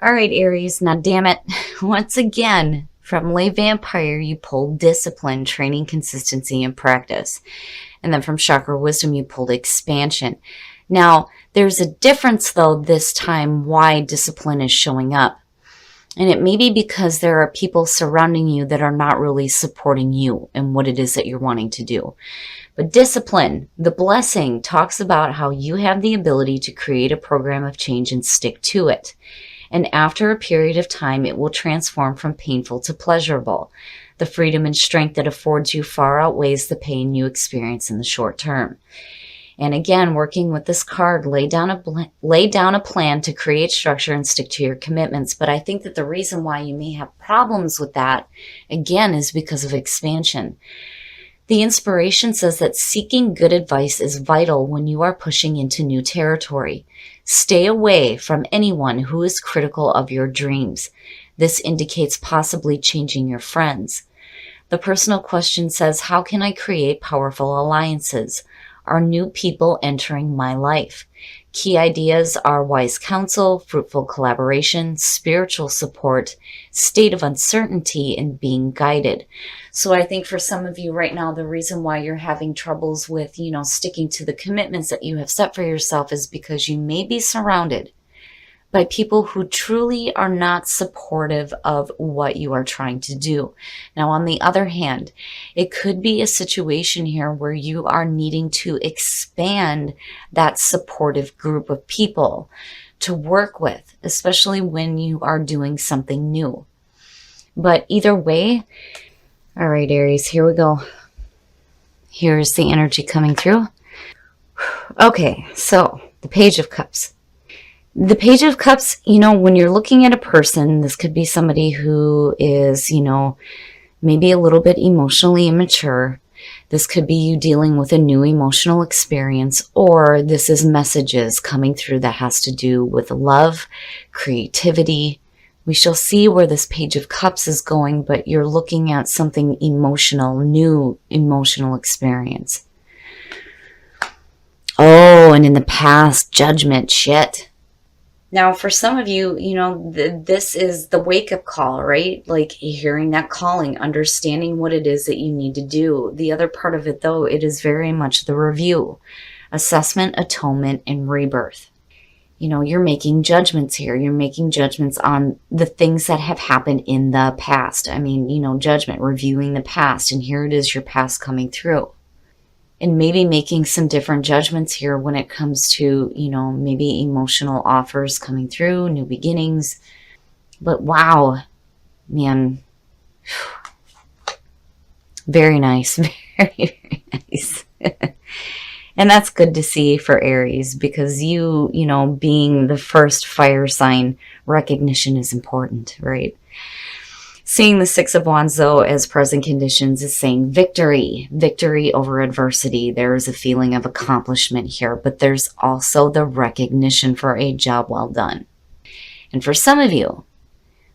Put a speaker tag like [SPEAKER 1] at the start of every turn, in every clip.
[SPEAKER 1] All right, Aries, now damn it. Once again, from Lay Vampire, you pulled discipline, training, consistency, and practice. And then from Chakra Wisdom, you pulled expansion. Now, there's a difference, though, this time why discipline is showing up. And it may be because there are people surrounding you that are not really supporting you and what it is that you're wanting to do. But discipline, the blessing, talks about how you have the ability to create a program of change and stick to it. And after a period of time, it will transform from painful to pleasurable. The freedom and strength that affords you far outweighs the pain you experience in the short term. And again, working with this card, lay down a plan to create structure and stick to your commitments. But I think that the reason why you may have problems with that, again, is because of expansion. The inspiration says that seeking good advice is vital when you are pushing into new territory. Stay away from anyone who is critical of your dreams. This indicates possibly changing your friends. The personal question says, how can I create powerful alliances? Are new people entering my life? Key ideas are wise counsel, fruitful collaboration, spiritual support, state of uncertainty, and being guided. So I think for some of you right now, the reason why you're having troubles with, sticking to the commitments that you have set for yourself is because you may be surrounded by people who truly are not supportive of what you are trying to do. Now, on the other hand, it could be a situation here where you are needing to expand that supportive group of people to work with, especially when you are doing something new. But either way, all right, Aries, here we go. Here's the energy coming through. Okay, so the Page of Cups. The Page of Cups, when you're looking at a person, this could be somebody who is, maybe a little bit emotionally immature. This could be you dealing with a new emotional experience, or this is messages coming through that has to do with love, creativity. We shall see where this Page of Cups is going, but you're looking at something emotional, new emotional experience. Oh, and in the past, judgment, shit. Now, for some of you, this is the wake-up call, right? Like hearing that calling, understanding what it is that you need to do. The other part of it, though, it is very much the review, assessment, atonement, and rebirth. You're making judgments here. You're making judgments on the things that have happened in the past. Judgment, reviewing the past, and here it is, your past coming through. And maybe making some different judgments here when it comes to, maybe emotional offers coming through, new beginnings. But wow, man, very nice, very, very nice. And that's good to see for Aries because you being the first fire sign, recognition is important, right? Seeing the Six of Wands, though, as present conditions is saying victory, victory over adversity. There is a feeling of accomplishment here, but there's also the recognition for a job well done. And for some of you,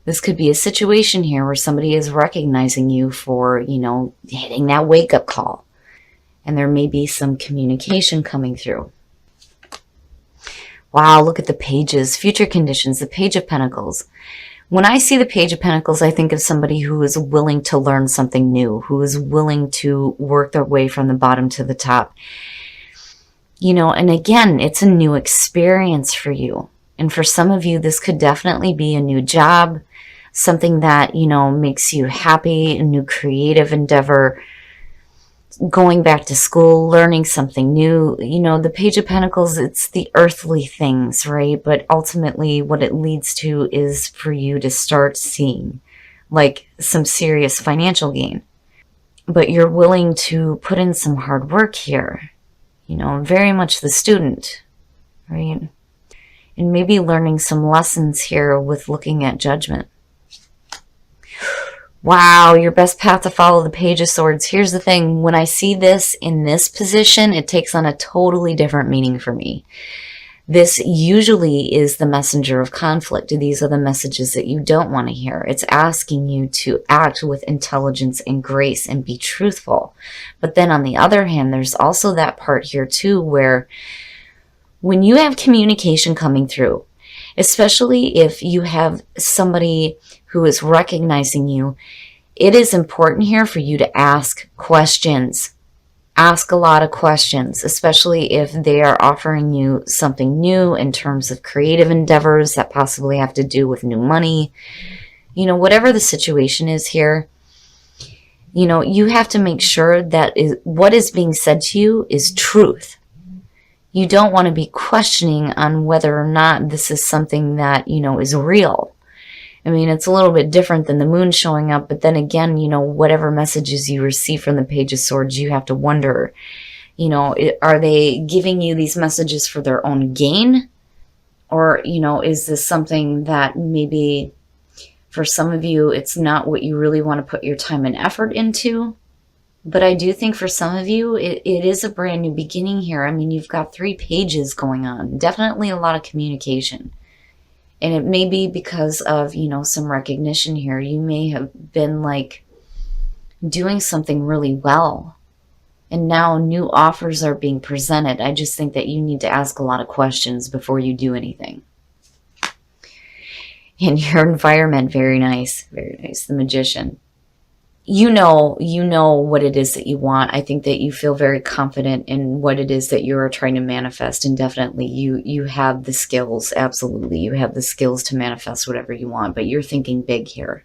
[SPEAKER 1] this could be a situation here where somebody is recognizing you for, hitting that wake-up call. And there may be some communication coming through. Wow, look at the pages. Future conditions, the Page of Pentacles. When I see the Page of Pentacles, I think of somebody who is willing to learn something new, who is willing to work their way from the bottom to the top. And again, it's a new experience for you. And for some of you, this could definitely be a new job, something that, makes you happy, a new creative endeavor, going back to school, learning something new. The Page of Pentacles, it's the earthly things, right? But ultimately what it leads to is for you to start seeing like some serious financial gain. But you're willing to put in some hard work here, very much the student, right? And maybe learning some lessons here with looking at judgment. Wow, your best path to follow, the Page of Swords. Here's the thing. When I see this in this position, it takes on a totally different meaning for me. This usually is the messenger of conflict. These are the messages that you don't want to hear. It's asking you to act with intelligence and grace and be truthful. But then on the other hand, there's also that part here too where when you have communication coming through, especially if you have somebody who is recognizing you. It is important here for you to ask questions. Ask a lot of questions, especially if they are offering you something new in terms of creative endeavors that possibly have to do with new money. Whatever the situation is here, you have to make sure that what is being said to you is truth. You don't want to be questioning on whether or not this is something that, is real. I mean, it's a little bit different than the moon showing up, but then again, whatever messages you receive from the Page of Swords, you have to wonder, are they giving you these messages for their own gain? Or, is this something that maybe for some of you, it's not what you really want to put your time and effort into? But I do think for some of you, it is a brand new beginning here. I mean, you've got 3 pages going on. Definitely a lot of communication. And it may be because of, some recognition here. You may have been like doing something really well. And now new offers are being presented. I just think that you need to ask a lot of questions before you do anything. And your environment, very nice. Very nice. The Magician. You know what it is that you want. I think that you feel very confident in what it is that you are trying to manifest, and definitely you have the skills. Absolutely, you have the skills to manifest whatever you want, but you're thinking big here.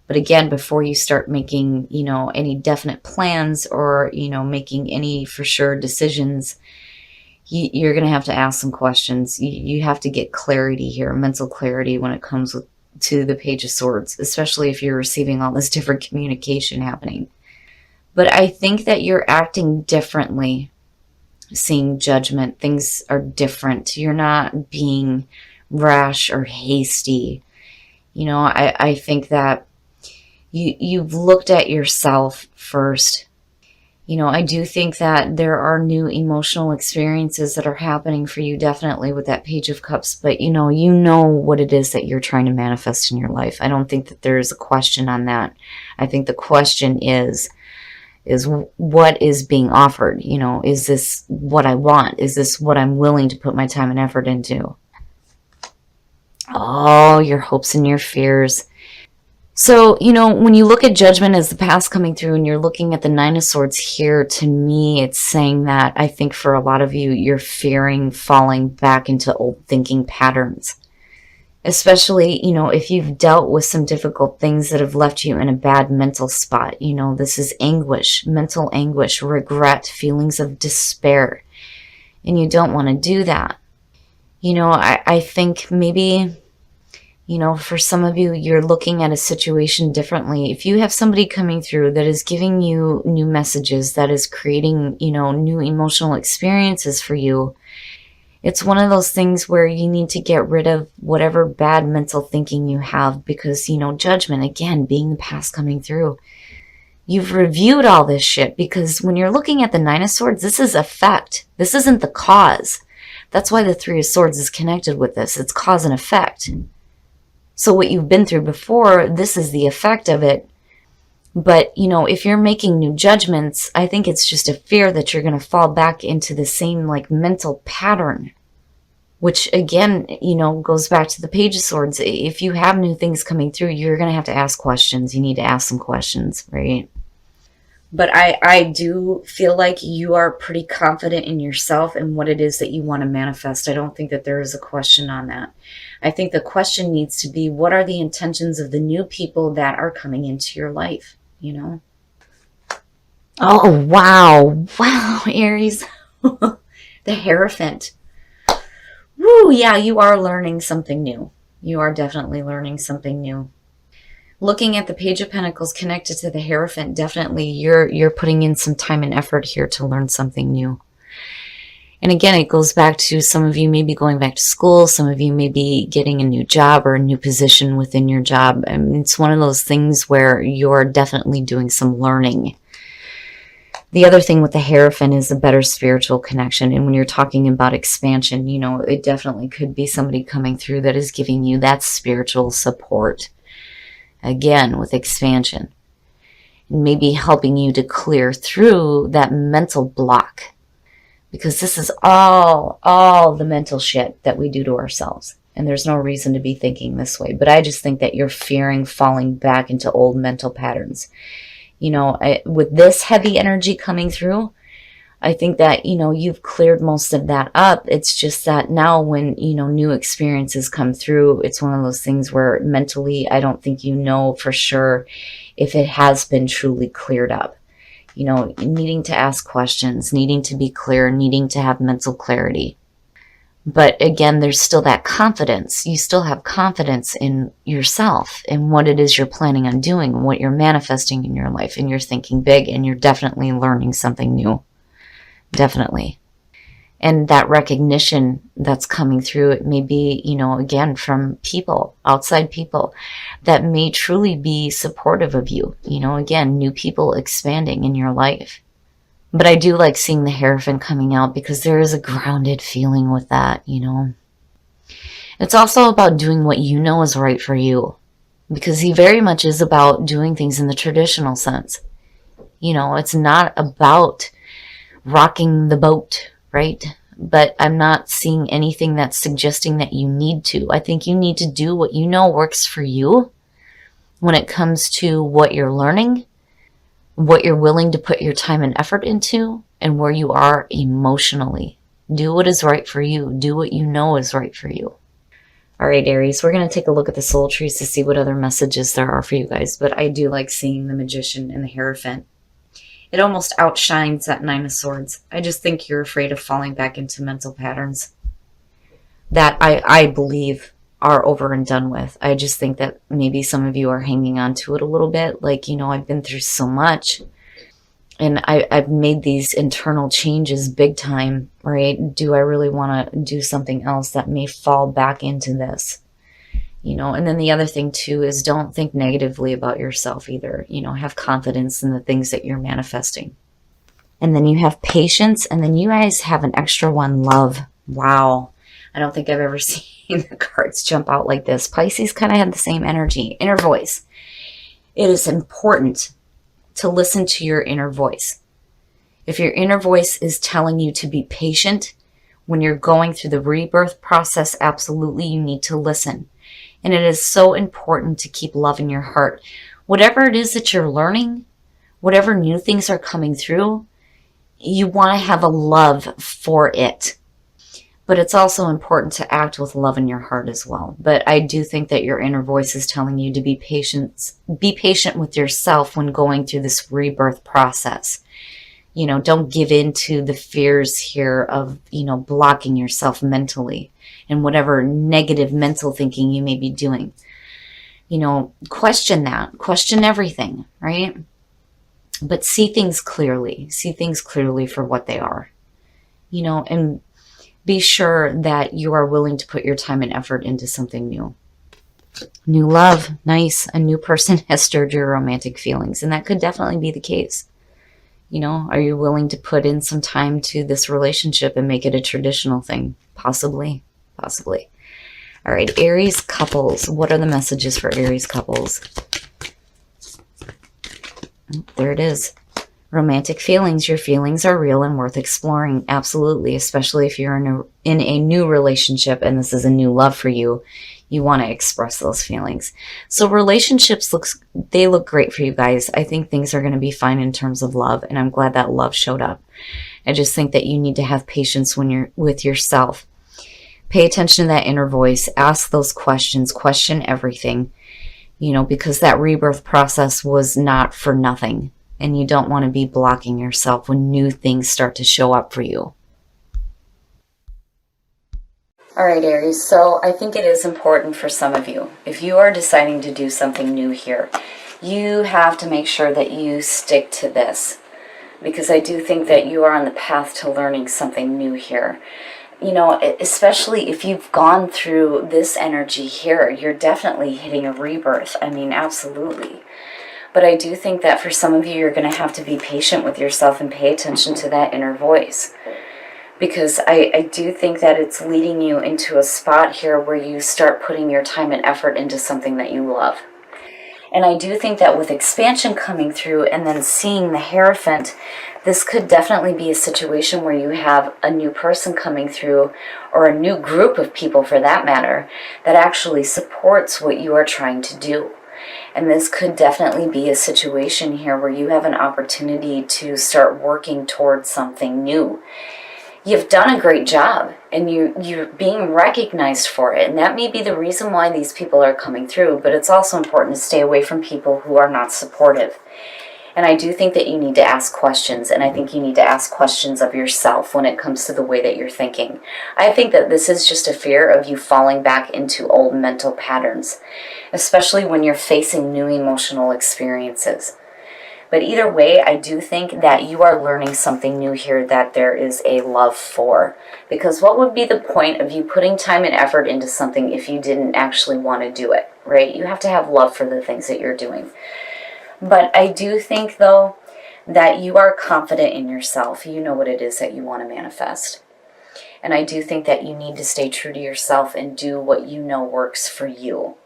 [SPEAKER 1] But again, before you start making, any definite plans or, making any for sure decisions, you're going to have to ask some questions. You have to get clarity here, mental clarity when it comes to the Page of Swords, especially if you're receiving all this different communication happening. But I think that you're acting differently, seeing Judgment. Things are different. You're not being rash or hasty. I think that you've looked at yourself first. I do think that there are new emotional experiences that are happening for you, definitely with that Page of Cups, but you know what it is that you're trying to manifest in your life. I don't think that there is a question on that. I think the question is what is being offered? Is this what I want? Is this what I'm willing to put my time and effort into? Oh, your hopes and your fears. So, when you look at Judgment as the past coming through and you're looking at the 9 of Swords here, to me, it's saying that I think for a lot of you, you're fearing falling back into old thinking patterns. Especially, if you've dealt with some difficult things that have left you in a bad mental spot. This is anguish, mental anguish, regret, feelings of despair. And you don't want to do that. I think maybe... for some of you, you're looking at a situation differently. If you have somebody coming through that is giving you new messages, that is creating, new emotional experiences for you, it's one of those things where you need to get rid of whatever bad mental thinking you have because, Judgment, again, being the past coming through. You've reviewed all this shit because when you're looking at the 9 of Swords, this is effect. This isn't the cause. That's why the 3 of Swords is connected with this. It's cause and effect. So what you've been through before, this is the effect of it. But, if you're making new judgments, I think it's just a fear that you're going to fall back into the same, mental pattern. Which, again, goes back to the Page of Swords. If you have new things coming through, you're going to have to ask questions. You need to ask some questions, right? But I do feel like you are pretty confident in yourself and what it is that you want to manifest. I don't think that there is a question on that. I think the question needs to be, what are the intentions of the new people that are coming into your life, Oh, wow. Wow, Aries. The Hierophant. Woo, yeah, you are learning something new. You are definitely learning something new. Looking at the Page of Pentacles connected to the Hierophant, definitely you're putting in some time and effort here to learn something new. And again, it goes back to some of you may be going back to school. Some of you may be getting a new job or a new position within your job. I mean, it's one of those things where you're definitely doing some learning. The other thing with the Hierophant is a better spiritual connection. And when you're talking about expansion, it definitely could be somebody coming through that is giving you that spiritual support. Again, with expansion. And maybe helping you to clear through that mental block. Because this is all the mental shit that we do to ourselves. And there's no reason to be thinking this way. But I just think that you're fearing falling back into old mental patterns. With this heavy energy coming through, I think that, you've cleared most of that up. It's just that now when, new experiences come through, it's one of those things where mentally, I don't think for sure if it has been truly cleared up. Needing to ask questions, needing to be clear, needing to have mental clarity. But again, there's still that confidence. You still have confidence in yourself and what it is you're planning on doing, what you're manifesting in your life, and you're thinking big, and you're definitely learning something new. Definitely. And that recognition that's coming through, it may be, again, from people, outside people that may truly be supportive of you. Again, new people expanding in your life. But I do like seeing the Hierophant coming out because there is a grounded feeling with that, It's also about doing what you know is right for you, because he very much is about doing things in the traditional sense. It's not about rocking the boat, right? But I'm not seeing anything that's suggesting that you need to. I think you need to do what you know works for you when it comes to what you're learning, what you're willing to put your time and effort into, and where you are emotionally. Do what is right for you. Do what you know is right for you. All right, Aries, we're going to take a look at the soul trees to see what other messages there are for you guys. But I do like seeing the Magician and the Hierophant. It almost outshines that Nine of Swords. I just think you're afraid of falling back into mental patterns that I believe are over and done with. I just think that maybe some of you are hanging on to it a little bit. Like, I've been through so much, and I've made these internal changes big time, right? Do I really want to do something else that may fall back into this? And then the other thing too is don't think negatively about yourself either. Have confidence in the things that you're manifesting. And then you have patience, and then you guys have an extra one, love. Wow. I don't think I've ever seen the cards jump out like this. Pisces kind of had the same energy. Inner voice. It is important to listen to your inner voice. If your inner voice is telling you to be patient when you're going through the rebirth process, absolutely you need to listen. And it is so important to keep love in your heart. Whatever it is that you're learning, whatever new things are coming through, you want to have a love for it. But it's also important to act with love in your heart as well. But I do think that your inner voice is telling you to be patient. Be patient with yourself when going through this rebirth process. Don't give in to the fears here of, blocking yourself mentally and whatever negative mental thinking you may be doing. Question that. Question everything, right? But see things clearly. See things clearly for what they are. And be sure that you are willing to put your time and effort into something new. New love. Nice. A new person has stirred your romantic feelings. And that could definitely be the case. Are you willing to put in some time to this relationship and make it a traditional thing? Possibly. Possibly. All right, Aries couples. What are the messages for Aries couples? There it is. Romantic feelings. Your feelings are real and worth exploring. Absolutely. Especially if you're in a new relationship and this is a new love for you. You want to express those feelings. So relationships look great for you guys. I think things are going to be fine in terms of love, and I'm glad that love showed up. I just think that you need to have patience when you're with yourself. Pay attention to that inner voice. Ask those questions. Question everything. Because that rebirth process was not for nothing, and you don't want to be blocking yourself when new things start to show up for you. All right, Aries, so I think it is important for some of you. If you are deciding to do something new here, you have to make sure that you stick to this, because I do think that you are on the path to learning something new here. Especially if you've gone through this energy here, you're definitely hitting a rebirth. I mean, absolutely. But I do think that for some of you, you're going to have to be patient with yourself and pay attention to that inner voice. Because I do think that it's leading you into a spot here where you start putting your time and effort into something that you love. And I do think that with expansion coming through and then seeing the Hierophant, this could definitely be a situation where you have a new person coming through, or a new group of people for that matter, that actually supports what you are trying to do. And this could definitely be a situation here where you have an opportunity to start working towards something new. You've done a great job, and you're being recognized for it. And that may be the reason why these people are coming through, but it's also important to stay away from people who are not supportive. And I do think that you need to ask questions, and I think you need to ask questions of yourself when it comes to the way that you're thinking. I think that this is just a fear of you falling back into old mental patterns, especially when you're facing new emotional experiences. But either way, I do think that you are learning something new here that there is a love for. Because what would be the point of you putting time and effort into something if you didn't actually want to do it, right? You have to have love for the things that you're doing. But I do think, though, that you are confident in yourself. You know what it is that you want to manifest. And I do think that you need to stay true to yourself and do what you know works for you.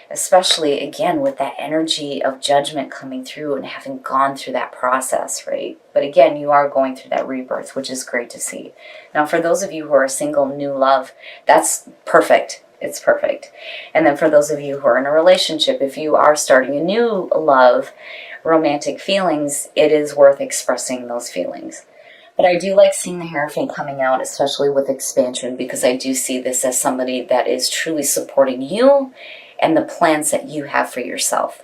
[SPEAKER 1] Especially, again, with that energy of judgment coming through and having gone through that process, right? But again, you are going through that rebirth, which is great to see. Now, for those of you who are single, new love, that's perfect. It's perfect. And then for those of you who are in a relationship, if you are starting a new love, romantic feelings, it is worth expressing those feelings. But I do like seeing the Hierophant coming out, especially with expansion, because I do see this as somebody that is truly supporting you and the plans that you have for yourself.